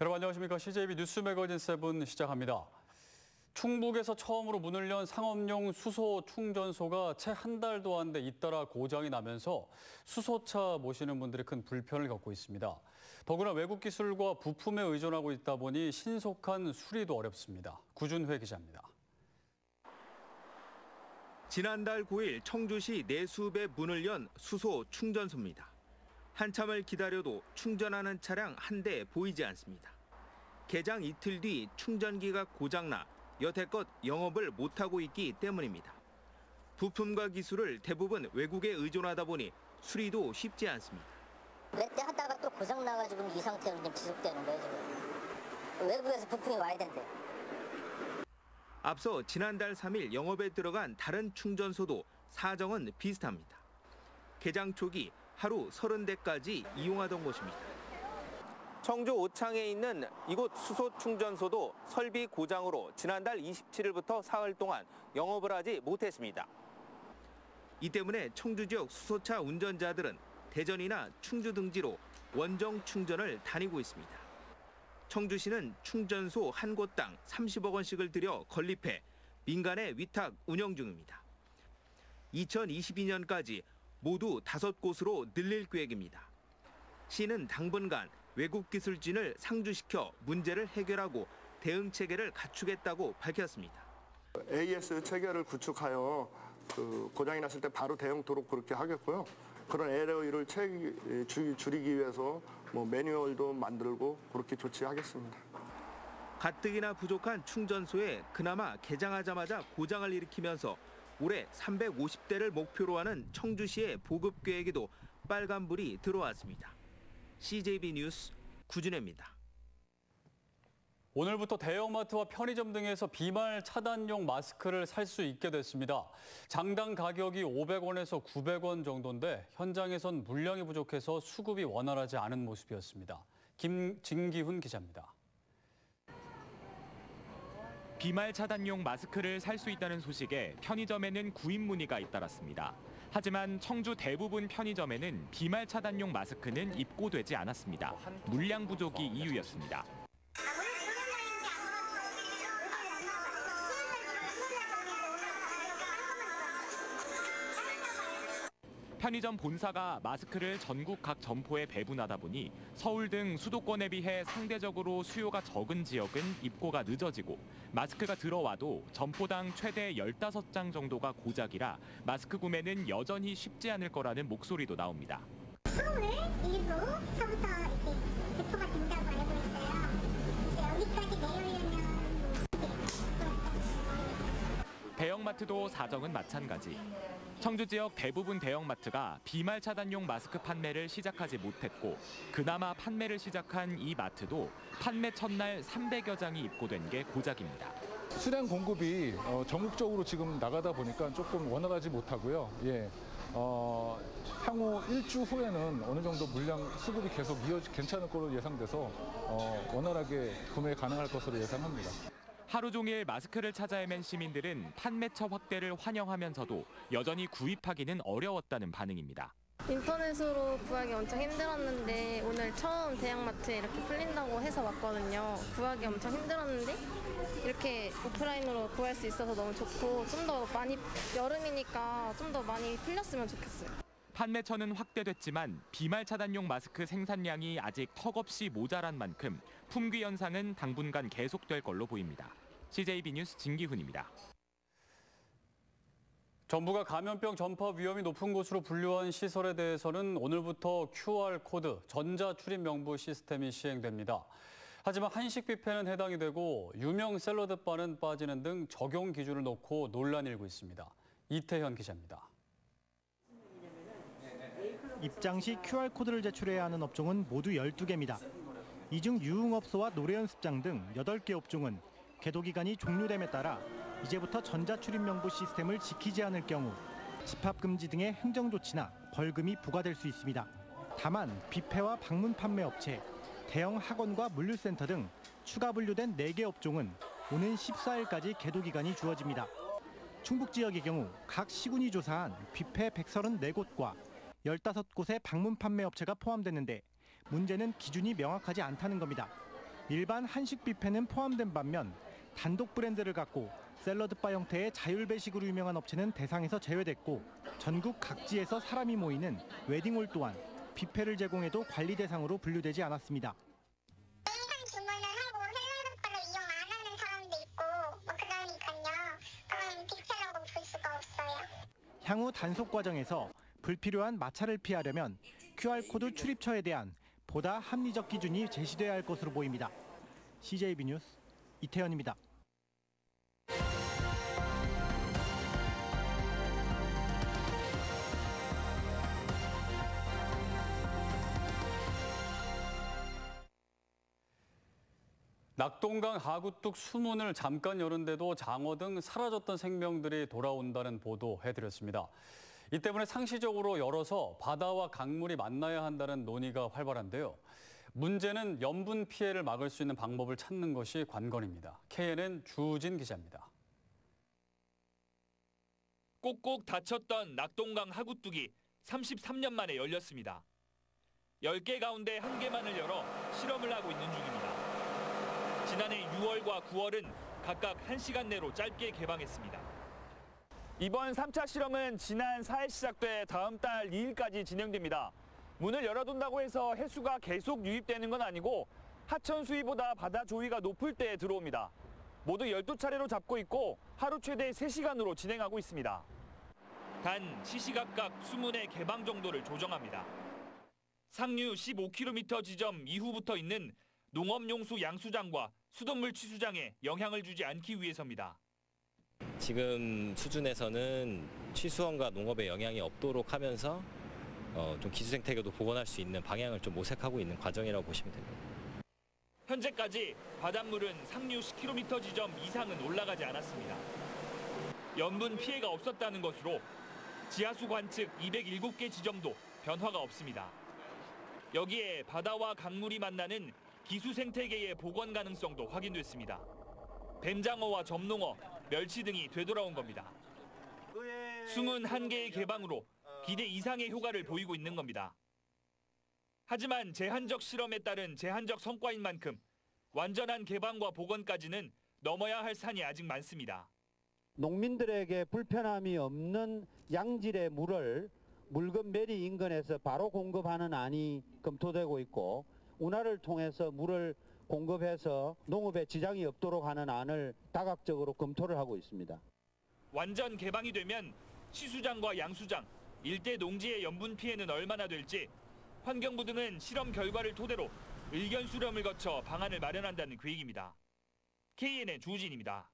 여러분 안녕하십니까. CJB 뉴스 매거진 7 시작합니다. 충북에서 처음으로 문을 연 상업용 수소 충전소가 채 한 달도 안 돼 잇따라 고장이 나면서 수소차 모시는 분들이 큰 불편을 겪고 있습니다. 더구나 외국 기술과 부품에 의존하고 있다 보니 신속한 수리도 어렵습니다. 구준회 기자입니다. 지난달 9일 청주시 내수읍에 문을 연 수소 충전소입니다. 한참을 기다려도 충전하는 차량 한 대 보이지 않습니다. 개장 이틀 뒤 충전기가 고장나 여태껏 영업을 못하고 있기 때문입니다. 부품과 기술을 대부분 외국에 의존하다 보니 수리도 쉽지 않습니다. 몇 대 하다가 또 고장 나가지고 이 상태로 지금 지속되는 거예요, 지금. 외국에서 부품이 와야 된대. 앞서 지난달 3일 영업에 들어간 다른 충전소도 사정은 비슷합니다. 개장 초기 하루 30대까지 이용하던 곳입니다. 청주 오창에 있는 이곳 수소 충전소도 설비 고장으로 지난달 27일부터 사흘 동안 영업을 하지 못했습니다. 이 때문에 청주 지역 수소차 운전자들은 대전이나 충주 등지로 원정 충전을 다니고 있습니다. 청주시는 충전소 한 곳당 30억 원씩을 들여 건립해 민간에 위탁 운영 중입니다. 2022년까지 모두 5곳으로 늘릴 계획입니다. 시는 당분간 외국 기술진을 상주시켜 문제를 해결하고 대응 체계를 갖추겠다고 밝혔습니다. AS 체계를 구축하여 고장이 났을 때 바로 대응토록 그렇게 하겠고요. 그런 에러를 줄이기 위해서 매뉴얼도 만들고 그렇게 조치하겠습니다. 가뜩이나 부족한 충전소에 그나마 개장하자마자 고장을 일으키면서 올해 350대를 목표로 하는 청주시의 보급 계획에도 빨간불이 들어왔습니다. CJB 뉴스 구준혜입니다. 오늘부터 대형마트와 편의점 등에서 비말 차단용 마스크를 살 수 있게 됐습니다. 장당 가격이 500원에서 900원 정도인데 현장에선 물량이 부족해서 수급이 원활하지 않은 모습이었습니다. 진기훈 기자입니다. 비말 차단용 마스크를 살 수 있다는 소식에 편의점에는 구입 문의가 잇따랐습니다. 하지만 청주 대부분 편의점에는 비말 차단용 마스크는 입고되지 않았습니다. 물량 부족이 이유였습니다. 편의점 본사가 마스크를 전국 각 점포에 배분하다 보니 서울 등 수도권에 비해 상대적으로 수요가 적은 지역은 입고가 늦어지고 마스크가 들어와도 점포당 최대 15장 정도가 고작이라 마스크 구매는 여전히 쉽지 않을 거라는 목소리도 나옵니다. 4월 1일부터부터 이렇게 배포가 된다고 알고 있어요. 이제 여기까지 내려오려면 대형마트도 사정은 마찬가지. 청주 지역 대부분 대형마트가 비말 차단용 마스크 판매를 시작하지 못했고 그나마 판매를 시작한 이 마트도 판매 첫날 300여 장이 입고된 게 고작입니다. 수량 공급이 전국적으로 지금 나가다 보니까 조금 원활하지 못하고요. 향후 일주 후에는 어느 정도 물량 수급이 계속 괜찮을 것으로 예상돼서 원활하게 구매 가능할 것으로 예상합니다. 하루 종일 마스크를 찾아 헤맨 시민들은 판매처 확대를 환영하면서도 여전히 구입하기는 어려웠다는 반응입니다. 인터넷으로 구하기 엄청 힘들었는데 오늘 처음 대형마트에 이렇게 풀린다고 해서 왔거든요. 구하기 엄청 힘들었는데 이렇게 오프라인으로 구할 수 있어서 너무 좋고 좀 더 많이 여름이니까 좀 더 많이 풀렸으면 좋겠어요. 판매처는 확대됐지만 비말 차단용 마스크 생산량이 아직 턱없이 모자란 만큼 품귀 현상은 당분간 계속될 걸로 보입니다. CJB 뉴스 진기훈입니다. 정부가 감염병 전파 위험이 높은 곳으로 분류한 시설에 대해서는 오늘부터 QR코드, 전자출입 명부 시스템이 시행됩니다. 하지만 한식 뷔페는 해당이 되고 유명 샐러드바는 빠지는 등 적용 기준을 놓고 논란이 일고 있습니다. 이태현 기자입니다. 입장 시 QR코드를 제출해야 하는 업종은 모두 12개입니다. 이 중 유흥업소와 노래연습장 등 8개 업종은 개도 기간이 종료됨에 따라 이제부터 전자출입명부 시스템을 지키지 않을 경우 집합금지 등의 행정조치나 벌금이 부과될 수 있습니다. 다만 뷔페와 방문 판매업체, 대형 학원과 물류센터 등 추가 분류된 4개 업종은 오는 14일까지 개도 기간이 주어집니다. 충북 지역의 경우 각 시군이 조사한 뷔페 134곳과 15곳의 방문 판매 업체가 포함됐는데 문제는 기준이 명확하지 않다는 겁니다. 일반 한식 뷔페는 포함된 반면 단독 브랜드를 갖고 샐러드바 형태의 자율배식으로 유명한 업체는 대상에서 제외됐고 전국 각지에서 사람이 모이는 웨딩홀 또한 뷔페를 제공해도 관리 대상으로 분류되지 않았습니다. 일반 주문을 하고 샐러드바를 이용 안 하는 사람도 있고 그러니까요. 그건 뷔페라고 볼 수가 없어요. 향후 단속 과정에서 불필요한 마찰을 피하려면 QR코드 출입처에 대한 보다 합리적 기준이 제시돼야 할 것으로 보입니다. CJB 뉴스 이태현입니다. 낙동강 하구뚝 수문을 잠깐 여는데도 장어 등 사라졌던 생명들이 돌아온다는 보도 해드렸습니다. 이 때문에 상시적으로 열어서 바다와 강물이 만나야 한다는 논의가 활발한데요. 문제는 염분 피해를 막을 수 있는 방법을 찾는 것이 관건입니다. KNN 주진 기자입니다. 꼭꼭 닫혔던 낙동강 하구뚝이 33년 만에 열렸습니다. 10개 가운데 1개만을 열어 실험을 하고 있는 중입니다. 지난해 6월과 9월은 각각 1시간 내로 짧게 개방했습니다. 이번 3차 실험은 지난 4일 시작돼 다음 달 2일까지 진행됩니다. 문을 열어둔다고 해서 해수가 계속 유입되는 건 아니고 하천 수위보다 바다 조위가 높을 때 들어옵니다. 모두 12차례로 잡고 있고 하루 최대 3시간으로 진행하고 있습니다. 단 시시각각 수문의 개방 정도를 조정합니다. 상류 15km 지점 이후부터 있는 농업용수 양수장과 수돗물 취수장에 영향을 주지 않기 위해서입니다. 지금 수준에서는 취수원과 농업에 영향이 없도록 하면서 좀 기수 생태계도 복원할 수 있는 방향을 좀 모색하고 있는 과정이라고 보시면 됩니다. 현재까지 바닷물은 상류 10km 지점 이상은 올라가지 않았습니다. 염분 피해가 없었다는 것으로 지하수 관측 207개 지점도 변화가 없습니다. 여기에 바다와 강물이 만나는 기수 생태계의 복원 가능성도 확인됐습니다. 뱀장어와 점농어, 멸치 등이 되돌아온 겁니다. 수문 1개의 개방으로 기대 이상의 효과를 보이고 있는 겁니다. 하지만 제한적 실험에 따른 제한적 성과인 만큼 완전한 개방과 복원까지는 넘어야 할 산이 아직 많습니다. 농민들에게 불편함이 없는 양질의 물을 물건 매리 인근에서 바로 공급하는 안이 검토되고 있고 운하를 통해서 물을 공급해서 농업에 지장이 없도록 하는 안을 다각적으로 검토를 하고 있습니다. 완전 개방이 되면 시수장과 양수장, 일대 농지의 염분 피해는 얼마나 될지 환경부 등은 실험 결과를 토대로 의견 수렴을 거쳐 방안을 마련한다는 계획입니다. KNN 주진입니다.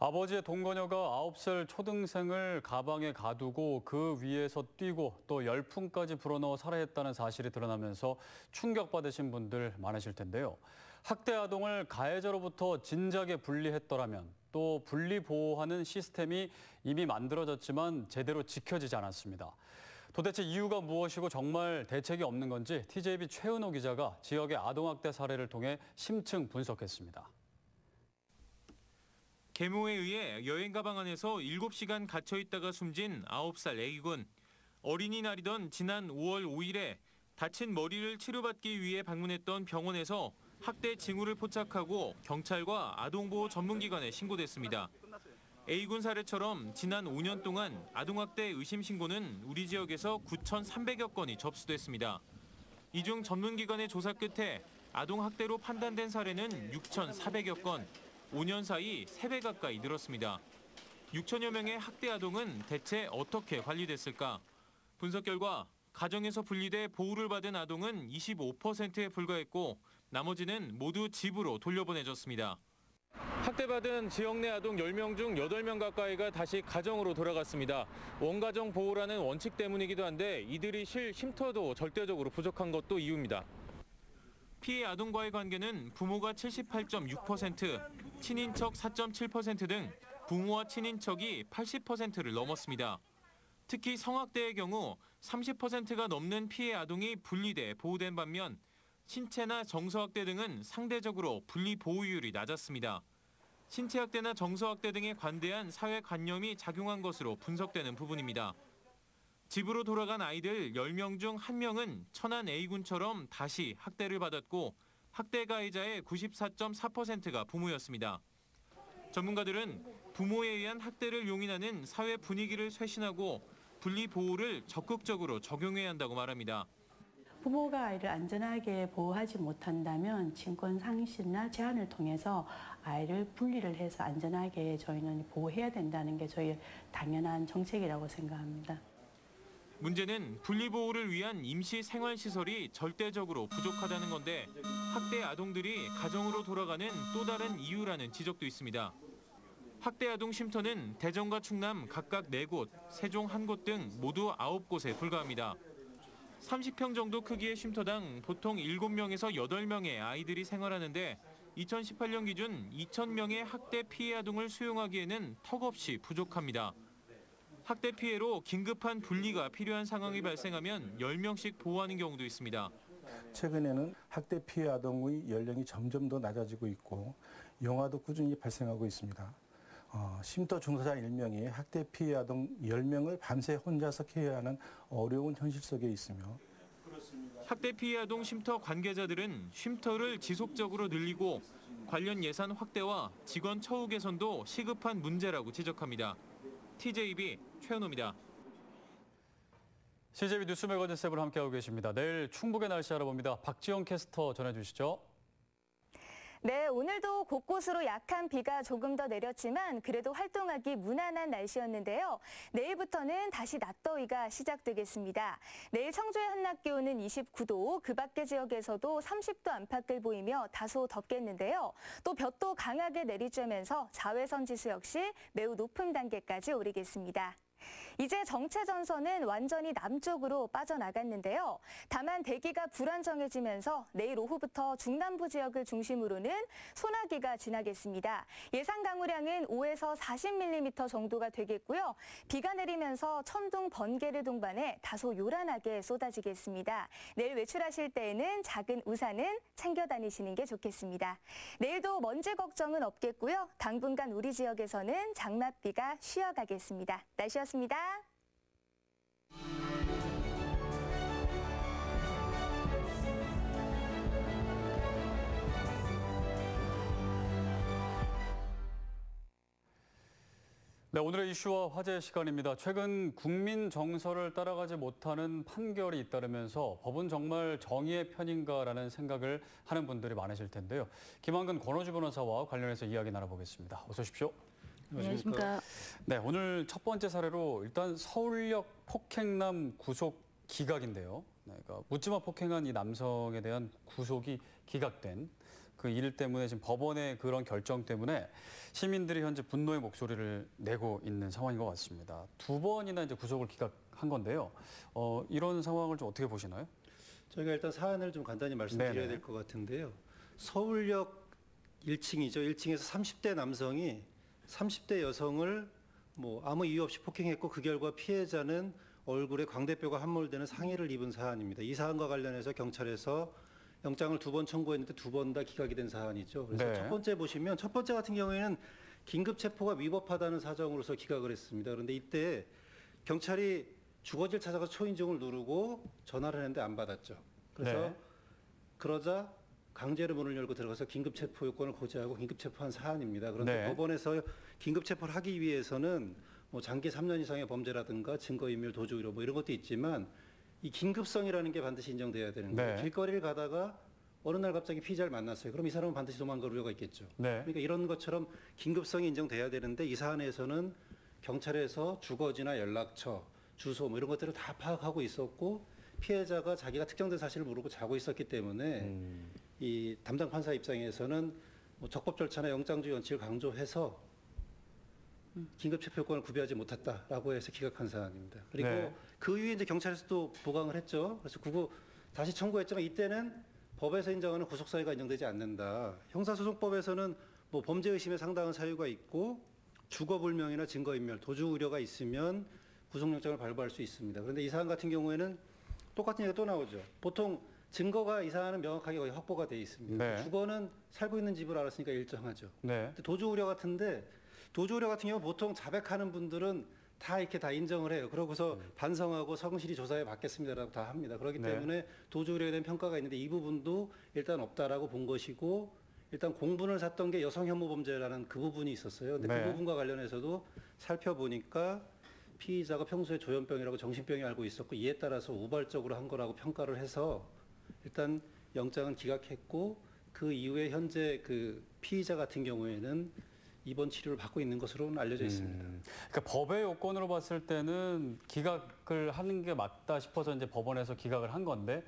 아버지의 동거녀가 9살 초등생을 가방에 가두고 그 위에서 뛰고 또 열풍까지 불어넣어 살해했다는 사실이 드러나면서 충격받으신 분들 많으실 텐데요. 학대 아동을 가해자로부터 진작에 분리했더라면 또 분리 보호하는 시스템이 이미 만들어졌지만 제대로 지켜지지 않았습니다. 도대체 이유가 무엇이고 정말 대책이 없는 건지 TJB 최은호 기자가 지역의 아동학대 사례를 통해 심층 분석했습니다. 계모에 의해 여행 가방 안에서 7시간 갇혀 있다가 숨진 9살 애기군. 어린이날이던 지난 5월 5일에 다친 머리를 치료받기 위해 방문했던 병원에서 학대 징후를 포착하고 경찰과 아동보호 전문기관에 신고됐습니다. A군 사례처럼 지난 5년 동안 아동학대 의심 신고는 우리 지역에서 9,300여 건이 접수됐습니다. 이 중 전문기관의 조사 끝에 아동학대로 판단된 사례는 6,400여 건, 5년 사이 3배 가까이 늘었습니다. 6천여 명의 학대 아동은 대체 어떻게 관리됐을까? 분석 결과 가정에서 분리돼 보호를 받은 아동은 25%에 불과했고 나머지는 모두 집으로 돌려보내졌습니다. 학대받은 지역 내 아동 10명 중 8명 가까이가 다시 가정으로 돌아갔습니다. 원가정 보호라는 원칙 때문이기도 한데 이들이 쉴 쉼터도 절대적으로 부족한 것도 이유입니다. 피해 아동과의 관계는 부모가 78.6%, 친인척 4.7% 등 부모와 친인척이 80%를 넘었습니다. 특히 성학대의 경우 30%가 넘는 피해 아동이 분리돼 보호된 반면 신체나 정서학대 등은 상대적으로 분리 보호율이 낮았습니다. 신체학대나 정서학대 등에 관대한 사회관념이 작용한 것으로 분석되는 부분입니다. 집으로 돌아간 아이들 10명 중 1명은 천안 A군처럼 다시 학대를 받았고 학대 가해자의 94.4%가 부모였습니다. 전문가들은 부모에 의한 학대를 용인하는 사회 분위기를 쇄신하고 분리 보호를 적극적으로 적용해야 한다고 말합니다. 부모가 아이를 안전하게 보호하지 못한다면 친권 상실이나 제한을 통해서 아이를 분리를 해서 안전하게 저희는 보호해야 된다는 게 저희의 당연한 정책이라고 생각합니다. 문제는 분리보호를 위한 임시 생활시설이 절대적으로 부족하다는 건데 학대 아동들이 가정으로 돌아가는 또 다른 이유라는 지적도 있습니다. 학대 아동 쉼터는 대전과 충남 각각 4곳, 세종 1곳 등 모두 9곳에 불과합니다. 30평 정도 크기의 쉼터당 보통 7명에서 8명의 아이들이 생활하는데 2018년 기준 2,000명의 학대 피해 아동을 수용하기에는 턱없이 부족합니다. 학대 피해로 긴급한 분리가 필요한 상황이 발생하면 10명씩 보호하는 경우도 있습니다. 최근에는 학대 피해 아동의 연령이 점점 더 낮아지고 있고 영아도 꾸준히 발생하고 있습니다. 쉼터 종사자 1명이 학대 피해 아동 10명을 밤새 혼자서 케어하는 어려운 현실 속에 있으며 학대 피해 아동 쉼터 관계자들은 쉼터를 지속적으로 늘리고 관련 예산 확대와 직원 처우 개선도 시급한 문제라고 지적합니다. TJB 최현호입니다. CJB 뉴스 매거진 7 함께하고 계십니다. 내일 충북의 날씨 알아봅니다. 박지영 캐스터 전해주시죠. 네, 오늘도 곳곳으로 약한 비가 조금 더 내렸지만 그래도 활동하기 무난한 날씨였는데요. 내일부터는 다시 낮더위가 시작되겠습니다. 내일 청주의 한낮 기온은 29도, 그 밖의 지역에서도 30도 안팎을 보이며 다소 덥겠는데요. 또 볕도 강하게 내리쬐면서 자외선 지수 역시 매우 높은 단계까지 오르겠습니다. 이제 정체 전선은 완전히 남쪽으로 빠져나갔는데요. 다만 대기가 불안정해지면서 내일 오후부터 중남부 지역을 중심으로는 소나기가 지나겠습니다. 예상 강우량은 5에서 40mm 정도가 되겠고요. 비가 내리면서 천둥, 번개를 동반해 다소 요란하게 쏟아지겠습니다. 내일 외출하실 때에는 작은 우산은 챙겨 다니시는 게 좋겠습니다. 내일도 먼지 걱정은 없겠고요. 당분간 우리 지역에서는 장맛비가 쉬어가겠습니다. 날씨였습니다. 네, 오늘의 이슈와 화제 시간입니다. 최근 국민 정서를 따라가지 못하는 판결이 잇따르면서 법은 정말 정의의 편인가라는 생각을 하는 분들이 많으실 텐데요. 김한근 권오주 변호사와 관련해서 이야기 나눠보겠습니다. 어서 오십시오. 안녕하십니까. 네, 오늘 첫 번째 사례로 일단 서울역 폭행남 구속 기각인데요. 네, 그러니까 묻지마 폭행한 이 남성에 대한 구속이 기각된 그 일 때문에 지금 법원의 그런 결정 때문에 시민들이 현재 분노의 목소리를 내고 있는 상황인 것 같습니다. 2번이나 이제 구속을 기각한 건데요. 이런 상황을 좀 어떻게 보시나요? 저희가 일단 사안을 좀 간단히 말씀드려야 될 것 같은데요. 서울역 1층이죠. 1층에서 30대 남성이 30대 여성을 아무 이유 없이 폭행했고 그 결과 피해자는 얼굴에 광대뼈가 함몰되는 상해를 입은 사안입니다. 이 사안과 관련해서 경찰에서 영장을 2번 청구했는데 2번 다 기각이 된 사안이죠. 그래서 네. 첫 번째 보시면 첫 번째 같은 경우에는 긴급 체포가 위법하다는 사정으로서 기각을 했습니다. 그런데 이때 경찰이 주거지를 찾아가서 초인종을 누르고 전화를 했는데 안 받았죠. 그래서 네. 그러자 강제로 문을 열고 들어가서 긴급 체포 요건을 고지하고 긴급 체포한 사안입니다. 그런데 네. 법원에서 긴급 체포를 하기 위해서는 장기 3년 이상의 범죄라든가 증거인멸, 도주의료 이런 것도 있지만 이 긴급성이라는 게 반드시 인정돼야 되는 거예요. 네. 길거리를 가다가 어느 날 갑자기 피의자를 만났어요. 그럼 이 사람은 반드시 도망갈 우려가 있겠죠. 네. 그러니까 이런 것처럼 긴급성이 인정돼야 되는데 이 사안에서는 경찰에서 주거지나 연락처, 주소 이런 것들을 다 파악하고 있었고 피해자가 자기가 특정된 사실을 모르고 자고 있었기 때문에 이 담당 판사 입장에서는 적법 절차나 영장주의 원칙을 강조해서 긴급 체포 요건을 구비하지 못했다라고 해서 기각한 사안입니다. 그리고 네. 그 이후에 이제 경찰에서도 보강을 했죠. 그래서 그거 다시 청구했지만 이때는 법에서 인정하는 구속 사유가 인정되지 않는다. 형사소송법에서는 범죄 의심에 상당한 사유가 있고 주거 불명이나 증거 인멸, 도주 우려가 있으면 구속영장을 발부할 수 있습니다. 그런데 이 사안 같은 경우에는 똑같은 얘기가 또 나오죠. 보통 증거가 이 사안은 명확하게 거의 확보가 돼 있습니다. 네. 주거는 살고 있는 집을 알았으니까 일정하죠. 네. 근데 도주 우려 같은데 도주 우려 같은 경우 보통 자백하는 분들은 다 이렇게 다 인정을 해요. 그러고서 반성하고 성실히 조사해 받겠습니다라고 다 합니다. 그렇기 네. 때문에 도주 의뢰에 대한 평가가 있는데 이 부분도 일단 없다라고 본 것이고 일단 공분을 샀던 게 여성 혐오 범죄라는 그 부분이 있었어요. 근데 네. 그 부분과 관련해서도 살펴보니까 피의자가 평소에 조현병이라고 정신병이 알고 있었고 이에 따라서 우발적으로 한 거라고 평가를 해서 일단 영장은 기각했고 그 이후에 현재 그 피의자 같은 경우에는 입원 치료를 받고 있는 것으로는 알려져 있습니다. 그러니까 법의 요건으로 봤을 때는 기각을 하는 게 맞다 싶어서 이제 법원에서 기각을 한 건데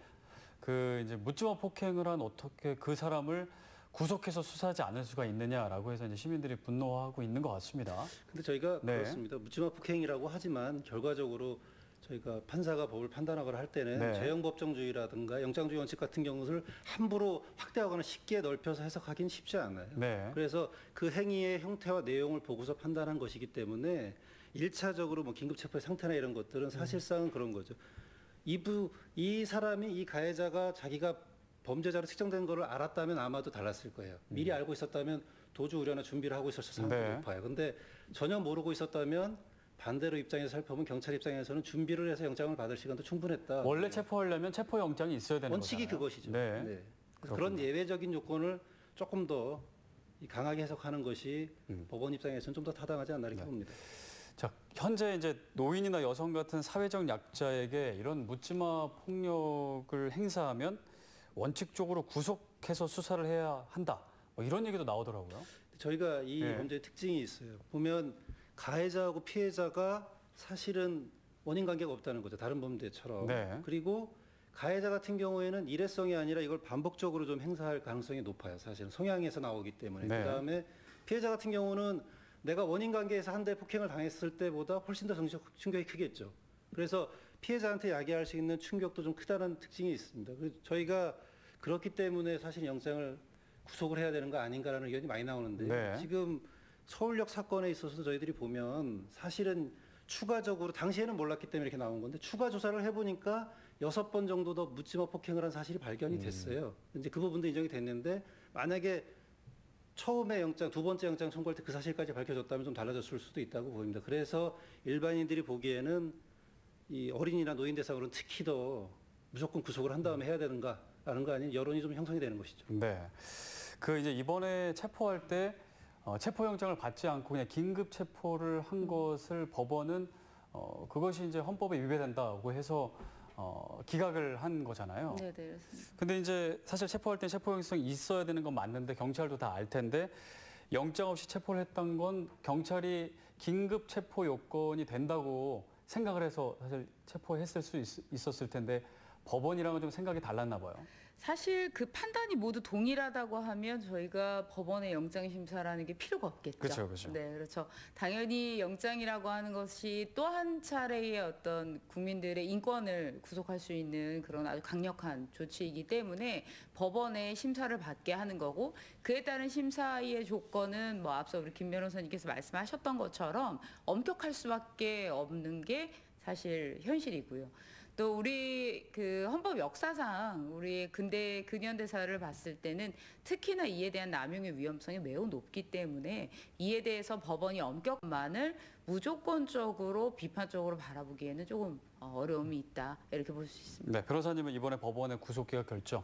그 이제 묻지마 폭행을 한 어떻게 그 사람을 구속해서 수사하지 않을 수가 있느냐라고 해서 이제 시민들이 분노하고 있는 것 같습니다. 근데 저희가 네. 그렇습니다. 묻지마 폭행이라고 하지만 결과적으로 저희가 판사가 법을 판단하거나 할 때는 네. 재형법정주의라든가 영장주의 원칙 같은 경우를 함부로 확대하거나 쉽게 넓혀서 해석하기는 쉽지 않아요. 네. 그래서 그 행위의 형태와 내용을 보고서 판단한 것이기 때문에 1차적으로 뭐 긴급체포의 상태나 이런 것들은 사실상은 그런 거죠. 이 사람이 이 가해자가 자기가 범죄자로 특정된 거를 알았다면 아마도 달랐을 거예요. 미리 알고 있었다면 도주 우려나 준비를 하고 있었을 가능성이 네. 높아요. 근데 전혀 모르고 있었다면 반대로 입장에서 살펴보면 경찰 입장에서는 준비를 해서 영장을 받을 시간도 충분했다. 원래 체포하려면 체포영장이 있어야 되는 원칙이 거잖아요. 그것이죠. 네. 네. 그런 예외적인 요건을 조금 더 강하게 해석하는 것이 법원 입장에서는 좀 더 타당하지 않나 이렇게 봅니다. 자, 현재 이제 노인이나 여성 같은 사회적 약자에게 이런 묻지마 폭력을 행사하면 원칙적으로 구속해서 수사를 해야 한다. 뭐 이런 얘기도 나오더라고요. 저희가 이 네. 범죄의 특징이 있어요. 보면 가해자하고 피해자가 사실은 원인 관계가 없다는 거죠. 다른 범죄처럼. 네. 그리고 가해자 같은 경우에는 일회성이 아니라 이걸 반복적으로 좀 행사할 가능성이 높아요. 사실은 성향에서 나오기 때문에. 네. 그다음에 피해자 같은 경우는 내가 원인 관계에서 한 대 폭행을 당했을 때보다 훨씬 더 정신적 충격이 크겠죠. 그래서 피해자한테 야기할 수 있는 충격도 좀 크다는 특징이 있습니다. 그래서 저희가 그렇기 때문에 사실 영장을 구속을 해야 되는 거 아닌가라는 의견이 많이 나오는데 네. 지금 서울역 사건에 있어서 저희들이 보면 사실은 추가적으로 당시에는 몰랐기 때문에 이렇게 나온 건데 추가 조사를 해보니까 6번 정도 더 묻지마 폭행을 한 사실이 발견이 됐어요. 이제 그 부분도 인정이 됐는데 만약에 처음에 영장, 두 번째 영장 청구할 때 그 사실까지 밝혀졌다면 좀 달라졌을 수도 있다고 보입니다. 그래서 일반인들이 보기에는 이 어린이나 노인 대상으로는 특히 더 무조건 구속을 한 다음에 해야 되는가라는 거 아닌 여론이 좀 형성이 되는 것이죠. 네. 그 이제 이번에 체포할 때 체포영장을 받지 않고 그냥 긴급 체포를 한 것을 법원은 그것이 이제 헌법에 위배된다고 해서 기각을 한 거잖아요. 네, 네, 그렇습니다. 근데 이제 사실 체포할 때 체포영장이 있어야 되는 건 맞는데 경찰도 다 알 텐데 영장 없이 체포를 했던 건 경찰이 긴급 체포 요건이 된다고 생각을 해서 사실 체포했을 수 있었을 텐데 법원이랑은 좀 생각이 달랐나 봐요. 사실 그 판단이 모두 동일하다고 하면 저희가 법원의 영장 심사라는 게 필요가 없겠죠. 그렇죠, 그렇죠. 네, 그렇죠. 당연히 영장이라고 하는 것이 또 한 차례의 어떤 국민들의 인권을 구속할 수 있는 그런 아주 강력한 조치이기 때문에 법원의 심사를 받게 하는 거고 그에 따른 심사의 조건은 뭐 앞서 우리 김 변호사님께서 말씀하셨던 것처럼 엄격할 수밖에 없는 게 사실 현실이고요. 또 우리 그 헌법 역사상 우리 근대 근현대사를 봤을 때는 특히나 이에 대한 남용의 위험성이 매우 높기 때문에 이에 대해서 법원이 엄격만을 무조건적으로 비판적으로 바라보기에는 조금 어려움이 있다 이렇게 볼 수 있습니다. 네, 변호사님은 이번에 법원의 구속기각 결정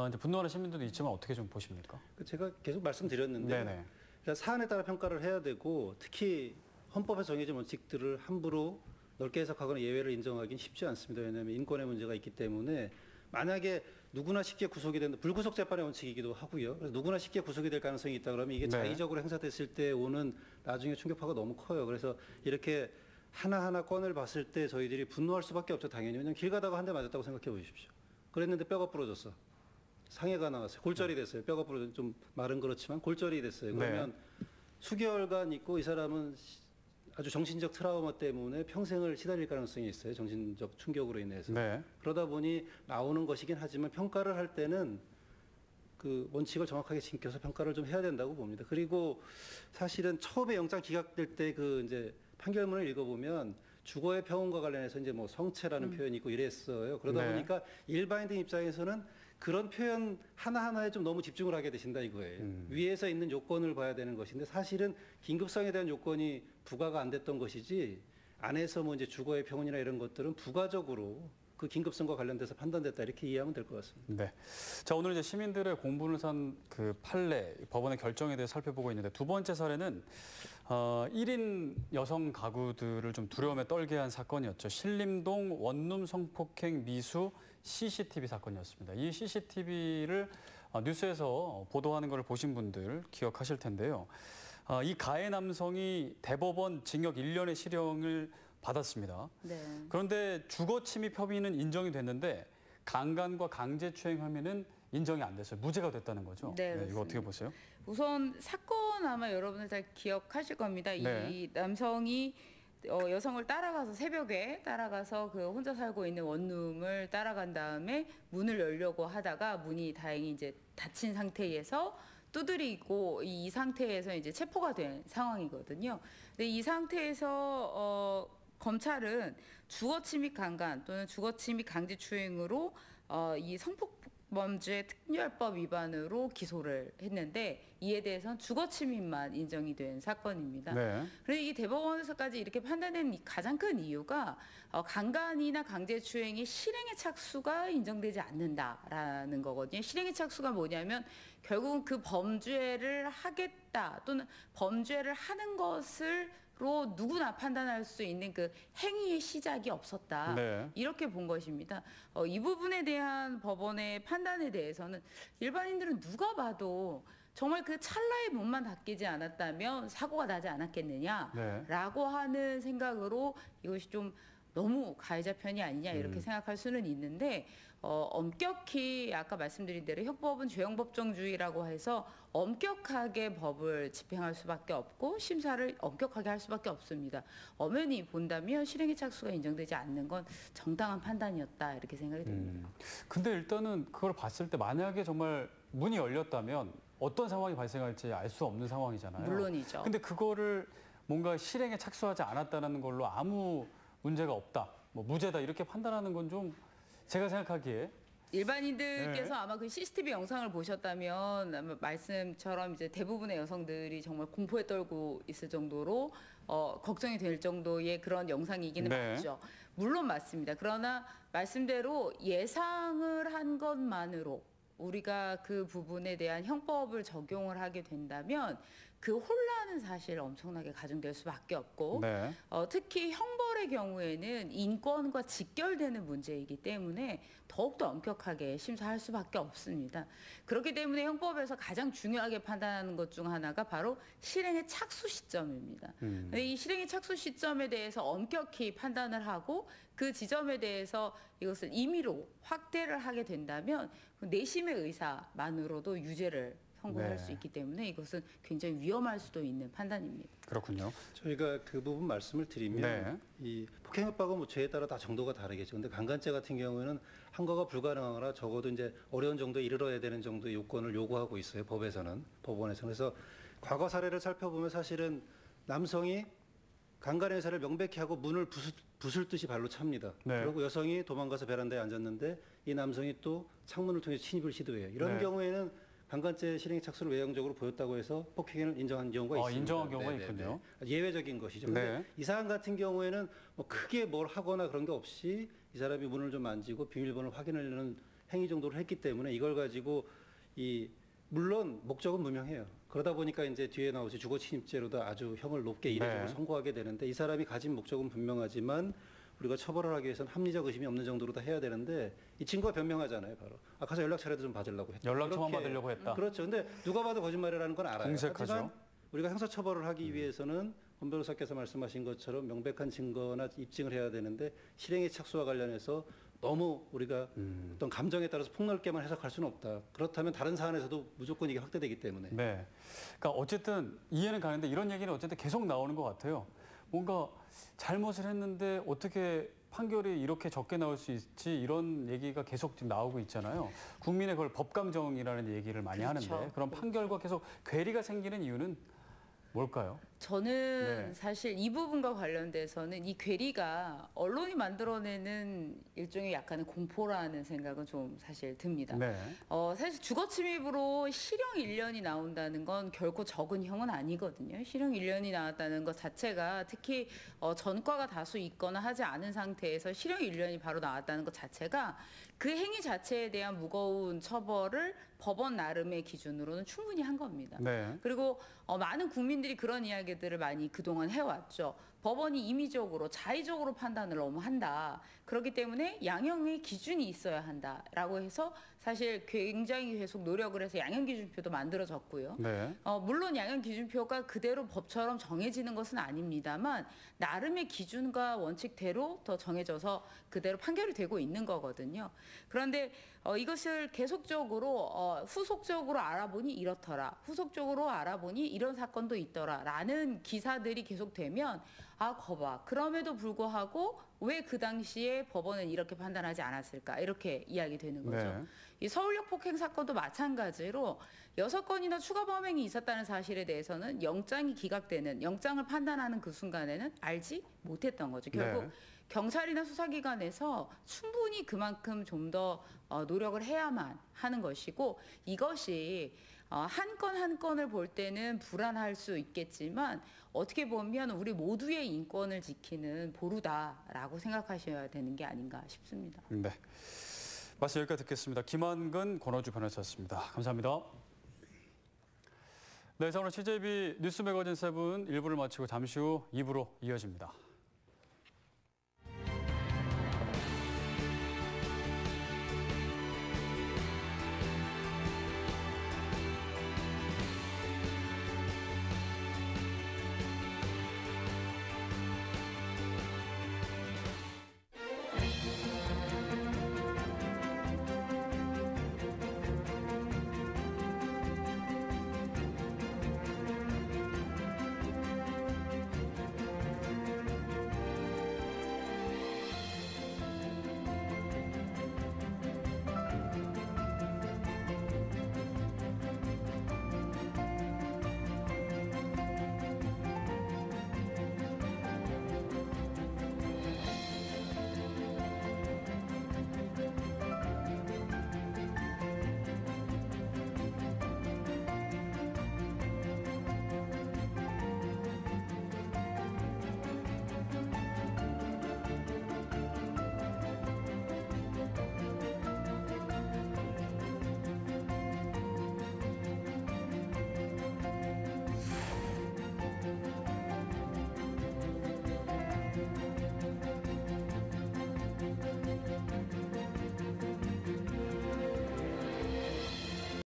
이제 분노하는 시민들도 있지만 어떻게 좀 보십니까? 제가 계속 말씀드렸는데 네네. 그러니까 사안에 따라 평가를 해야 되고 특히 헌법에 정해진 원칙들을 함부로 넓게 해석하거나 예외를 인정하기는 쉽지 않습니다. 왜냐하면 인권의 문제가 있기 때문에 만약에 누구나 쉽게 구속이 된다. 불구속 재판의 원칙이기도 하고요. 그래서 누구나 쉽게 구속이 될 가능성이 있다 그러면 이게 네. 자의적으로 행사됐을 때 오는 나중에 충격파가 너무 커요. 그래서 이렇게 하나하나 건을 봤을 때 저희들이 분노할 수밖에 없죠. 당연히. 왜냐하면 길 가다가 한 대 맞았다고 생각해 보십시오. 그랬는데 뼈가 부러졌어. 상해가 나왔어요. 골절이 됐어요. 뼈가 부러져 좀 말은 그렇지만 골절이 됐어요. 그러면 수개월간 있고 이 사람은 아주 정신적 트라우마 때문에 평생을 시달릴 가능성이 있어요. 정신적 충격으로 인해서. 네. 그러다 보니 나오는 것이긴 하지만 평가를 할 때는 그 원칙을 정확하게 지켜서 평가를 좀 해야 된다고 봅니다. 그리고 사실은 처음에 영장 기각될 때 그 이제 판결문을 읽어보면 주거의 평온과 관련해서 이제 뭐 성체라는 표현이 있고 이랬어요. 그러다 네. 보니까 일반인들 입장에서는 그런 표현 하나하나에 좀 너무 집중을 하게 되신다 이거예요. 위에서 있는 요건을 봐야 되는 것인데 사실은 긴급성에 대한 요건이 부과가 안 됐던 것이지 안에서 뭐 이제 주거의 평온이나 이런 것들은 부가적으로 그 긴급성과 관련돼서 판단됐다 이렇게 이해하면 될 것 같습니다. 네. 자, 오늘 이제 시민들의 공분을 산 그 판례, 법원의 결정에 대해 살펴보고 있는데 두 번째 사례는 1인 여성 가구들을 좀 두려움에 떨게 한 사건이었죠. 신림동 원룸 성폭행 미수 CCTV 사건이었습니다. 이 CCTV를 뉴스에서 보도하는 걸 보신 분들 기억하실 텐데요. 이 가해 남성이 대법원 징역 1년의 실형을 받았습니다. 네. 그런데 주거 침입 혐의는 인정이 됐는데 강간과 강제추행 혐의는 인정이 안 됐어요. 무죄가 됐다는 거죠. 네, 이거 어떻게 보세요? 우선 사건 아마 여러분들 다 기억하실 겁니다. 네. 이 남성이 여성을 따라가서 새벽에 따라가서 그 혼자 살고 있는 원룸을 따라간 다음에 문을 열려고 하다가 문이 다행히 이제 닫힌 상태에서 두드리고 이 상태에서 이제 체포가 된 상황이거든요. 근데 이 상태에서 검찰은 주거침입 강간 또는 주거침입 강제추행으로 이 성폭범죄 특별법 위반으로 기소를 했는데 이에 대해서는 주거침입만 인정이 된 사건입니다. 네. 그런데 이 대법원에서까지 이렇게 판단된 가장 큰 이유가 강간이나 강제추행이 실행의 착수가 인정되지 않는다라는 거거든요. 실행의 착수가 뭐냐면 결국은 그 범죄를 하겠다 또는 범죄를 하는 것을 로 누구나 판단할 수 있는 그 행위의 시작이 없었다. 네. 이렇게 본 것입니다. 이 부분에 대한 법원의 판단에 대해서는 일반인들은 누가 봐도 정말 그 찰나의 문만 닫히지 않았다면 사고가 나지 않았겠느냐라고 하는 생각으로 이것이 좀 너무 가해자 편이 아니냐 이렇게 생각할 수는 있는데 엄격히 아까 말씀드린 대로 형법은 죄형법정주의라고 해서 엄격하게 법을 집행할 수밖에 없고 심사를 엄격하게 할 수밖에 없습니다. 엄연히 본다면 실행의 착수가 인정되지 않는 건 정당한 판단이었다 이렇게 생각이 됩니다. 근데 일단은 그걸 봤을 때 만약에 정말 문이 열렸다면 어떤 상황이 발생할지 알 수 없는 상황이잖아요. 물론이죠. 근데 그거를 뭔가 실행에 착수하지 않았다는 걸로 아무 문제가 없다, 뭐 무죄다 이렇게 판단하는 건 좀 제가 생각하기에 일반인들께서 네. 아마 그 CCTV 영상을 보셨다면 아마 말씀처럼 이제 대부분의 여성들이 정말 공포에 떨고 있을 정도로 걱정이 될 정도의 그런 영상이기는 네. 맞죠. 물론 맞습니다. 그러나 말씀대로 예상을 한 것만으로 우리가 그 부분에 대한 형법을 적용을 하게 된다면 그 혼란은 사실 엄청나게 가중될 수밖에 없고 네. 특히 형벌의 경우에는 인권과 직결되는 문제이기 때문에 더욱더 엄격하게 심사할 수밖에 없습니다. 그렇기 때문에 형법에서 가장 중요하게 판단하는 것 중 하나가 바로 실행의 착수 시점입니다. 이 실행의 착수 시점에 대해서 엄격히 판단을 하고 그 지점에 대해서 이것을 임의로 확대를 하게 된다면 그 내심의 의사만으로도 유죄를 선고할 네. 수 있기 때문에 이것은 굉장히 위험할 수도 있는 판단입니다. 그렇군요. 저희가 그 부분 말씀을 드리면 네. 이 폭행협박은 뭐 죄에 따라 다 정도가 다르겠죠. 근데 강간죄 같은 경우에는 항거가 불가능하거나 적어도 이제 어려운 정도에 이르러야 되는 정도의 요건을 요구하고 있어요. 법에서는, 법원에서는. 그래서 과거 사례를 살펴보면 사실은 남성이 강간의 의사를 명백히 하고 문을 부술 듯이 발로 찹니다. 네. 그리고 여성이 도망가서 베란다에 앉았는데 이 남성이 또 창문을 통해 침입을 시도해요. 이런 네. 경우에는 강간죄 실행의 착수를 외형적으로 보였다고 해서 폭행을 인정한 경우가 있습니다. 인정한 경우가 네네네. 있군요. 예외적인 것이죠. 근데 네. 이 사안 같은 경우에는 뭐 크게 뭘 하거나 그런 게 없이 이 사람이 문을 좀 만지고 비밀번호를 확인하려는 행위 정도를 했기 때문에 이걸 가지고 물론 목적은 무명해요. 그러다 보니까 이제 뒤에 나오지 주거침입죄로도 아주 형을 높게 이례적으로 네. 선고하게 되는데 이 사람이 가진 목적은 분명하지만 우리가 처벌을 하기 위해서는 합리적 의심이 없는 정도로 다 해야 되는데 이 친구가 변명하잖아요. 바로 가서 연락처라도 좀 받으려고 했다. 연락처만 그렇게. 받으려고 했다. 그렇죠. 근데 누가 봐도 거짓말이라는 건 알아요. 공색하죠. 하지만 우리가 형사처벌을 하기 위해서는 권 변호사께서 말씀하신 것처럼 명백한 증거나 입증을 해야 되는데 실행의 착수와 관련해서 너무 우리가 어떤 감정에 따라서 폭넓게만 해석할 수는 없다. 그렇다면 다른 사안에서도 무조건 이게 확대되기 때문에. 네. 그러니까 어쨌든 이해는 가는데 이런 얘기는 어쨌든 계속 나오는 것 같아요. 뭔가 잘못을 했는데 어떻게 판결이 이렇게 적게 나올 수 있지 이런 얘기가 계속 지금 나오고 있잖아요. 국민의 그걸 법감정이라는 얘기를 많이 그렇죠. 하는데 그런 판결과 계속 괴리가 생기는 이유는 뭘까요? 저는 사실 이 부분과 관련돼서는 이 괴리가 언론이 만들어내는 일종의 약간의 공포라는 생각은 좀 사실 듭니다. 사실 주거 침입으로 실형 1년이 나온다는 건 결코 적은 형은 아니거든요. 실형 1년이 나왔다는 것 자체가 특히 전과가 다수 있거나 하지 않은 상태에서 실형 1년이 바로 나왔다는 것 자체가 그 행위 자체에 대한 무거운 처벌을 법원 나름의 기준으로는 충분히 한 겁니다. 그리고 많은 국민들이 그런 이야기들을 많이 그동안 해왔죠. 법원이 임의적으로 자의적으로 판단을 너무 한다. 그렇기 때문에 양형의 기준이 있어야 한다라고 해서 사실 굉장히 계속 노력을 해서 양형기준표도 만들어졌고요. 물론 양형기준표가 그대로 법처럼 정해지는 것은 아닙니다만 나름의 기준과 원칙대로 더 정해져서 그대로 판결이 되고 있는 거거든요. 그런데 이것을 계속적으로 후속적으로 알아보니 이렇더라. 후속적으로 알아보니 이런 사건도 있더라라는 기사들이 계속되면 거봐. 그럼에도 불구하고 왜 그 당시에 법원은 이렇게 판단하지 않았을까? 이렇게 이야기되는 거죠. 이 서울역 폭행 사건도 마찬가지로 6건이나 추가 범행이 있었다는 사실에 대해서는 영장이 기각되는, 영장을 판단하는 그 순간에는 알지 못했던 거죠. 결국 경찰이나 수사기관에서 충분히 그만큼 좀 더 노력을 해야만 하는 것이고, 이것이 한 건 한 건을 볼 때는 불안할 수 있겠지만 어떻게 보면 우리 모두의 인권을 지키는 보루다라고 생각하셔야 되는 게 아닌가 싶습니다. 네, 말씀 여기까지 듣겠습니다. 김한근 권호주 변호사였습니다. 감사합니다. 네, 자 오늘 CJB 뉴스 매거진 7 1부를 마치고 잠시 후 2부로 이어집니다.